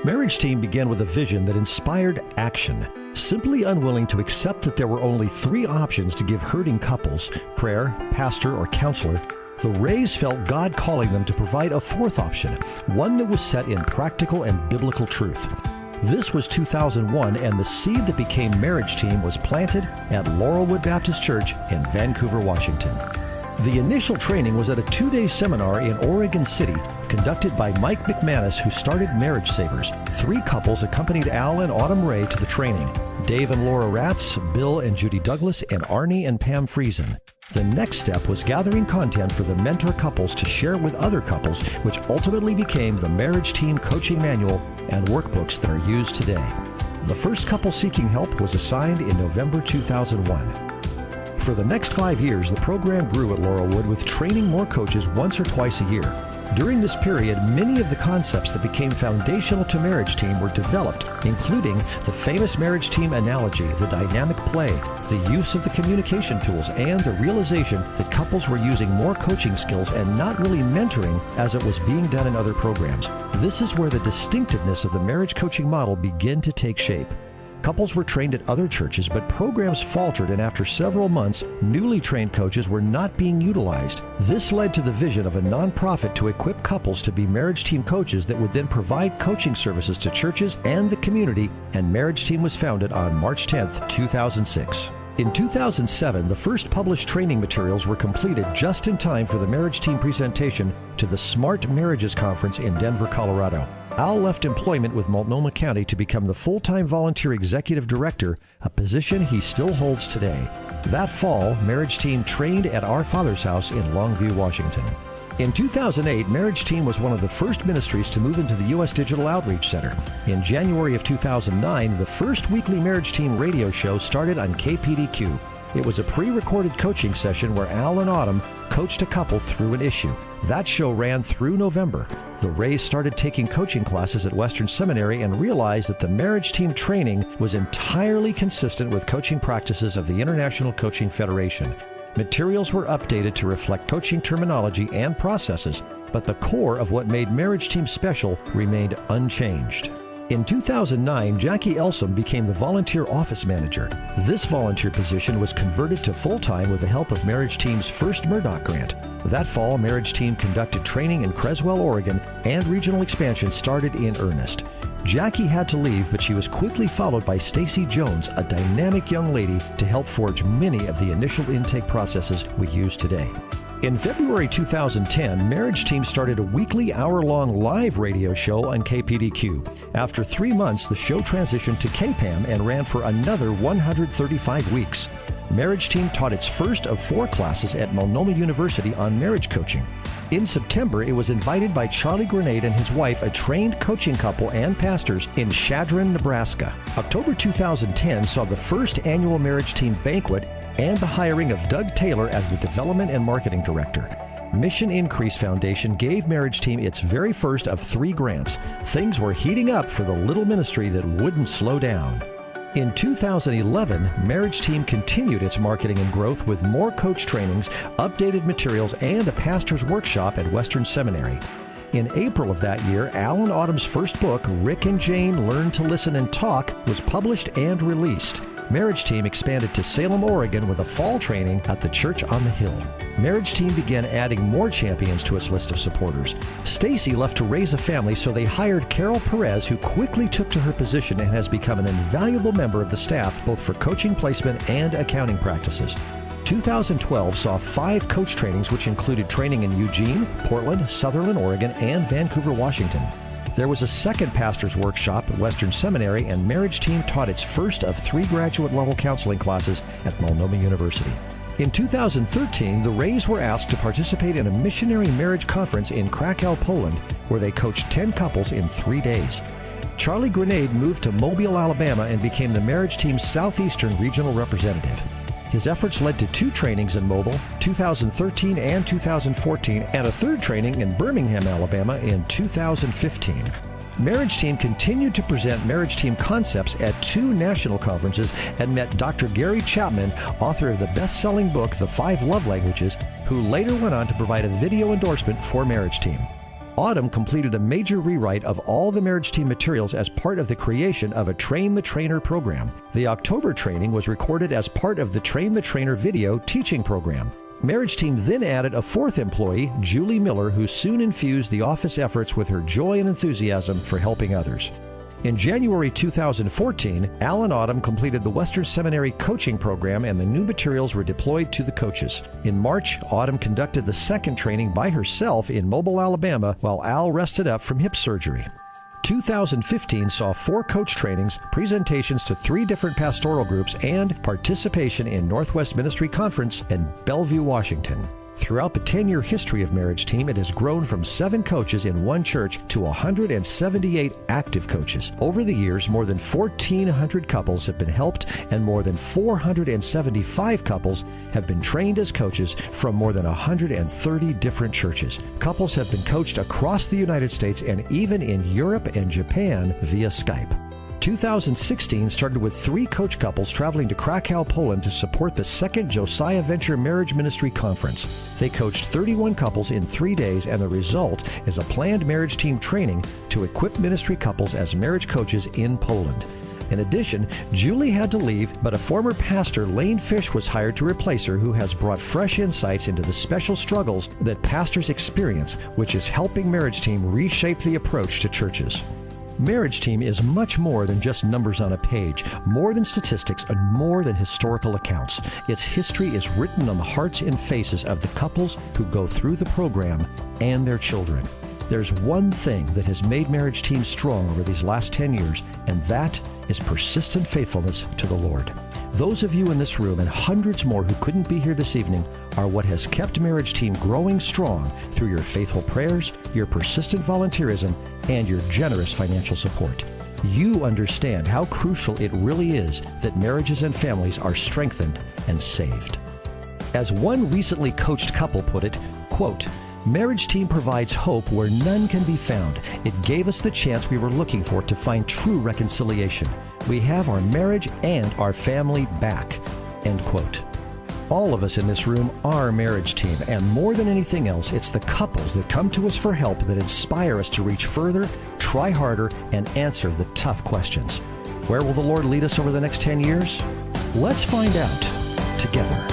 Marriage Team began with a vision that inspired action. Simply unwilling to accept that there were only 3 options to give hurting couples, prayer, pastor, or counselor, the Rays felt God calling them to provide a 4th option, one that was set in practical and biblical truth. This was 2001, and the seed that became Marriage Team was planted at Laurelwood Baptist Church in Vancouver, Washington. The initial training was at a 2-day seminar in Oregon City, conducted by Mike McManus, who started Marriage Savers. 3 couples accompanied Al and Autumn Ray to the training: Dave and Laura Ratz, Bill and Judy Douglas, and Arnie and Pam Friesen. The next step was gathering content for the mentor couples to share with other couples, which ultimately became the Marriage Team Coaching Manual and workbooks that are used today. The first couple seeking help was assigned in November 2001. For the next 5 years, the program grew at Laurelwood with training more coaches once or twice a year. During this period, many of the concepts that became foundational to Marriage Team were developed, including the famous Marriage Team analogy, the dynamic play, the use of the communication tools, and the realization that couples were using more coaching skills and not really mentoring as it was being done in other programs. This is where the distinctiveness of the marriage coaching model began to take shape. Couples were trained at other churches, but programs faltered, and after several months, newly trained coaches were not being utilized. This led to the vision of a nonprofit to equip couples to be Marriage Team coaches that would then provide coaching services to churches and the community, and Marriage Team was founded on March 10, 2006. In 2007, the first published training materials were completed just in time for the Marriage Team presentation to the Smart Marriages Conference in Denver, Colorado. Al left employment with Multnomah County to become the full-time volunteer executive director, a position he still holds today. That fall, Marriage Team trained at Our Father's House in Longview, Washington. In 2008, Marriage Team was one of the first ministries to move into the U.S. Digital Outreach Center. In January of 2009, the first weekly Marriage Team radio show started on KPDQ. It was a pre-recorded coaching session where Al and Autumn coached a couple through an issue. That show ran through November. The Rays started taking coaching classes at Western Seminary and realized that the Marriage Team training was entirely consistent with coaching practices of the International Coaching Federation. Materials were updated to reflect coaching terminology and processes, but the core of what made Marriage Team special remained unchanged. In 2009, Jackie Elsom became the volunteer office manager. This volunteer position was converted to full-time with the help of Marriage Team's first Murdoch grant. That fall, Marriage Team conducted training in Creswell, Oregon, and regional expansion started in earnest. Jackie had to leave, but she was quickly followed by Stacy Jones, a dynamic young lady, to help forge many of the initial intake processes we use today. In February 2010, Marriage Team started a weekly hour-long live radio show on KPDQ. After 3 months, the show transitioned to KPAM and ran for another 135 weeks. Marriage Team taught its first of 4 classes at Multnomah University on marriage coaching. In September, it was invited by Charlie Grenade and his wife, a trained coaching couple and pastors, in Chadron, Nebraska. October 2010 saw the first annual Marriage Team banquet and the hiring of Doug Taylor as the Development and Marketing Director. Mission Increase Foundation gave Marriage Team its very first of 3 grants. Things were heating up for the little ministry that wouldn't slow down. In 2011, Marriage Team continued its marketing and growth with more coach trainings, updated materials, and a pastor's workshop at Western Seminary. In April of that year, Al and Autumn's first book, Rick and Jane Learn to Listen and Talk, was published and released. Marriage Team expanded to Salem, Oregon with a fall training at the Church on the Hill. Marriage Team began adding more champions to its list of supporters. Stacy left to raise a family, so they hired Carol Perez, who quickly took to her position and has become an invaluable member of the staff, both for coaching placement and accounting practices. 2012 saw 5 coach trainings, which included training in Eugene, Portland, Sutherland, Oregon, and Vancouver, Washington. There was a second pastor's workshop at Western Seminary, and Marriage Team taught its first of 3 graduate-level counseling classes at Multnomah University. In 2013, the Rays were asked to participate in a missionary marriage conference in Krakow, Poland, where they coached 10 couples in 3 days. Charlie Grenade moved to Mobile, Alabama, and became the Marriage Team's Southeastern Regional Representative. His efforts led to 2 trainings in Mobile, 2013 and 2014, and a 3rd training in Birmingham, Alabama in 2015. Marriage Team continued to present Marriage Team concepts at 2 national conferences and met Dr. Gary Chapman, author of the best-selling book, The 5 Love Languages, who later went on to provide a video endorsement for Marriage Team. Autumn completed a major rewrite of all the Marriage Team materials as part of the creation of a Train the Trainer program. The October training was recorded as part of the Train the Trainer video teaching program. Marriage Team then added a fourth employee, Julie Miller, who soon infused the office efforts with her joy and enthusiasm for helping others. In January 2014, Al and Autumn completed the Western Seminary coaching program and the new materials were deployed to the coaches. In March, Autumn conducted the second training by herself in Mobile, Alabama, while Al rested up from hip surgery. 2015 saw 4 coach trainings, presentations to 3 different pastoral groups, and participation in Northwest Ministry Conference in Bellevue, Washington. Throughout the 10-year history of Marriage Team, it has grown from 7 coaches in one church to 178 active coaches. Over the years, more than 1,400 couples have been helped, and more than 475 couples have been trained as coaches from more than 130 different churches. Couples have been coached across the United States and even in Europe and Japan via Skype. 2016 started with 3 coach couples traveling to Krakow, Poland to support the second Josiah Venture Marriage Ministry Conference. They coached 31 couples in 3 days, and the result is a planned Marriage Team training to equip ministry couples as marriage coaches in Poland. In addition, Julie had to leave, but a former pastor, Lane Fish, was hired to replace her, who has brought fresh insights into the special struggles that pastors experience, which is helping Marriage Team reshape the approach to churches. Marriage Team is much more than just numbers on a page, more than statistics, and more than historical accounts. Its history is written on the hearts and faces of the couples who go through the program and their children. There's one thing that has made Marriage Team strong over these last 10 years, and that is persistent faithfulness to the Lord. Those of you in this room and hundreds more who couldn't be here this evening are what has kept Marriage Team growing strong through your faithful prayers, your persistent volunteerism, and your generous financial support. You understand how crucial it really is that marriages and families are strengthened and saved. As one recently coached couple put it, quote, "Marriage Team provides hope where none can be found. It gave us the chance we were looking for to find true reconciliation. We have our marriage and our family back." End quote. All of us in this room are Marriage Team, and more than anything else, it's the couples that come to us for help that inspire us to reach further, try harder, and answer the tough questions. Where will the Lord lead us over the next 10 years? Let's find out together.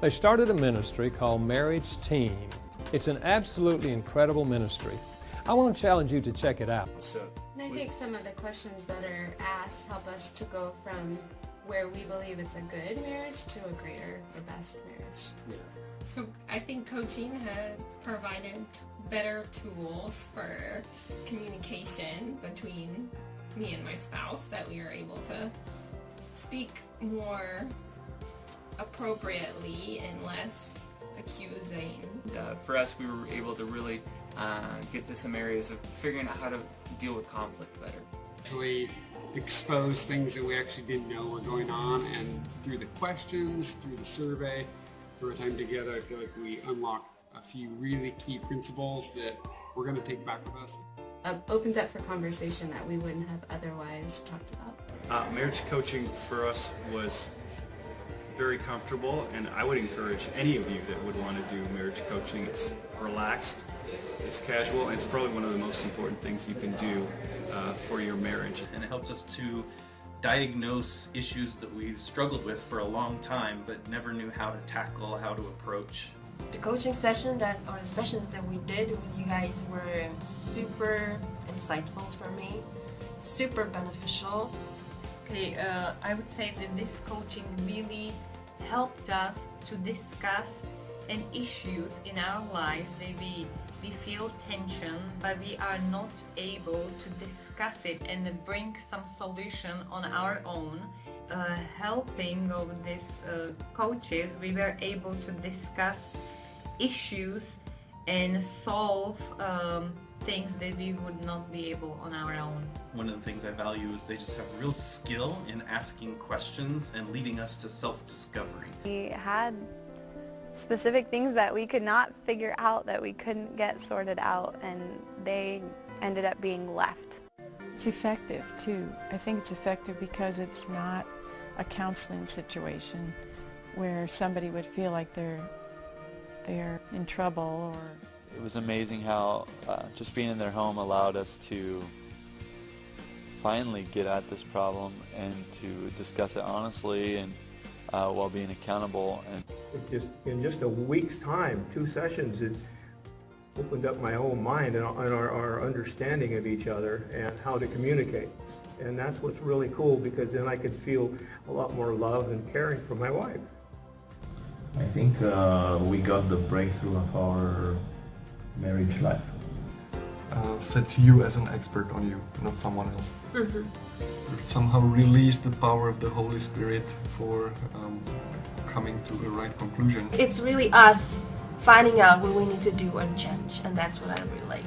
They started a ministry called Marriage Team. It's an absolutely incredible ministry. I want to challenge you to check it out. And I think some of the questions that are asked help us to go from where we believe it's a good marriage to a greater or best marriage. Yeah. So I think coaching has provided better tools for communication between me and my spouse, that we are able to speak more appropriately and less accusing. For us, we were able to really get to some areas of figuring out how to deal with conflict better. Actually expose things that we actually didn't know were going on, and through the questions, through the survey, through our time together, I feel like we unlocked a few really key principles that we're going to take back with us. Opens up for conversation that we wouldn't have otherwise talked about. Marriage coaching for us was very comfortable, and I would encourage any of you that would want to do marriage coaching. It's relaxed, it's casual, and it's probably one of the most important things you can do for your marriage. And it helps us to diagnose issues that we've struggled with for a long time but never knew how to tackle, how to approach. The coaching session the sessions that we did with you guys were super insightful for me, super beneficial. Okay, I would say that this coaching really helped us to discuss an issues in our lives that we feel tension, but we are not able to discuss it and bring some solution on our own. Helping of these coaches, we were able to discuss issues and solve things that we would not be able on our own. One of the things I value is they just have real skill in asking questions and leading us to self-discovery. We had specific things that we could not figure out, that we couldn't get sorted out, and they ended up being left. It's effective too. I think it's effective because it's not a counseling situation where somebody would feel like they're in trouble. Or it was amazing how just being in their home allowed us to finally get at this problem and to discuss it honestly and while being accountable. And in just a week's time, 2 sessions, it's opened up my whole mind and our understanding of each other and how to communicate. And that's what's really cool, because then I could feel a lot more love and caring for my wife. I think we got the breakthrough of our marriage life. Sets you as an expert on you, not someone else. Mm-hmm. It somehow released the power of the Holy Spirit for coming to a right conclusion. It's really us finding out what we need to do and change, and that's what I really like.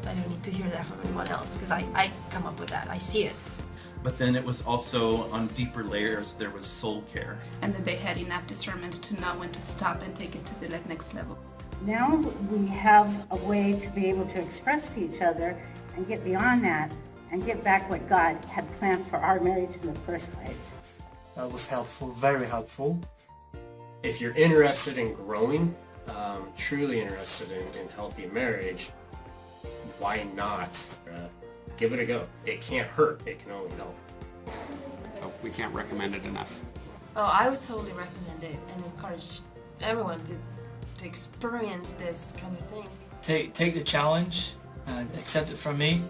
I don't need to hear that from anyone else, because I come up with that. I see it. But then it was also on deeper layers, there was soul care. And that they had enough discernment to know when to stop and take it to the next level. Now we have a way to be able to express to each other and get beyond that and get back what God had planned for our marriage in the first place. That was helpful, very helpful. If you're interested in growing, truly interested in healthy marriage, why not give it a go? It can't hurt, it can only help. So we can't recommend it enough. Oh, I would totally recommend it and encourage everyone to experience this kind of thing. Take the challenge, accept it from me,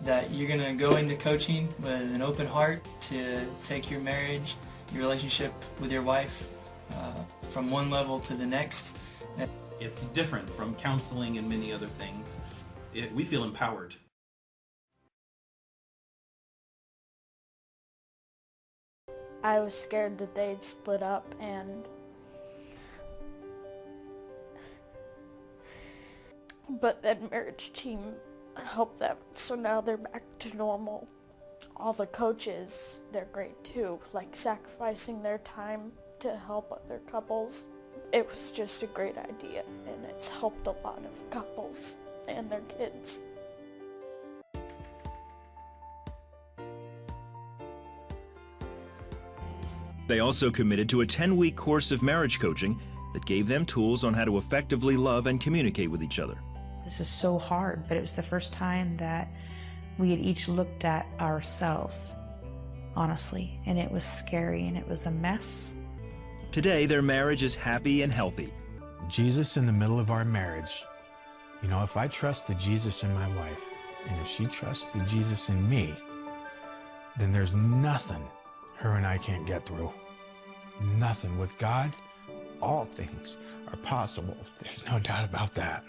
that you're going to go into coaching with an open heart to take your marriage, your relationship with your wife from one level to the next. It's different from counseling and many other things. We feel empowered. I was scared that they'd split up, but then MarriageTeam helped them, so now they're back to normal. All the coaches, they're great too, like sacrificing their time to help other couples. It was just a great idea, and it's helped a lot of couples and their kids. They also committed to a 10-week course of marriage coaching that gave them tools on how to effectively love and communicate with each other. This is so hard, but it was the first time that we had each looked at ourselves, honestly, and it was scary and it was a mess. Today, their marriage is happy and healthy. Jesus in the middle of our marriage. You know, if I trust the Jesus in my wife, and if she trusts the Jesus in me, then there's nothing her and I can't get through. Nothing. With God, all things are possible. There's no doubt about that.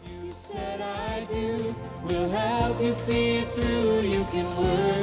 You said I do, will help you see it through. You can work